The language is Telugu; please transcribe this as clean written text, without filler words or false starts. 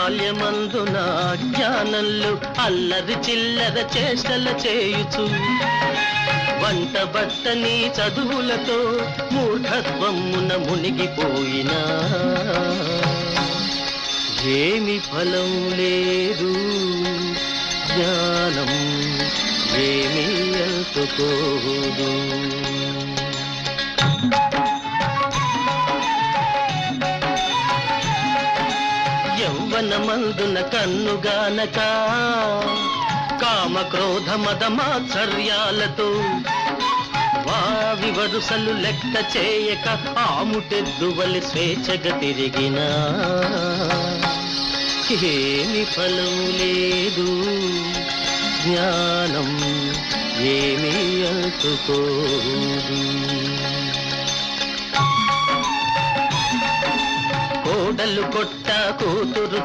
బాల్యమందున జ్ఞానంలో అల్లరి చిల్లర చేష్టల చేయుచు వంట బట్టని చదువులతో మూఢత్వమున మునిగిపోయినా ఏమి ఫలం లేదు జ్ఞానం ఏమి అందుకోదు. యౌవనమందున కన్నుగానక కామ క్రోధ మద మాత్సర్యాలతో వావి వరుసలు లెక్క చేయక ఆముటెద్దువలి స్వేచ్ఛగా తిరిగినా ఏమి ఫలం లేదు జ్ఞానం ఏమి అందుకోదు. కోడలు కొట్ట కూతురు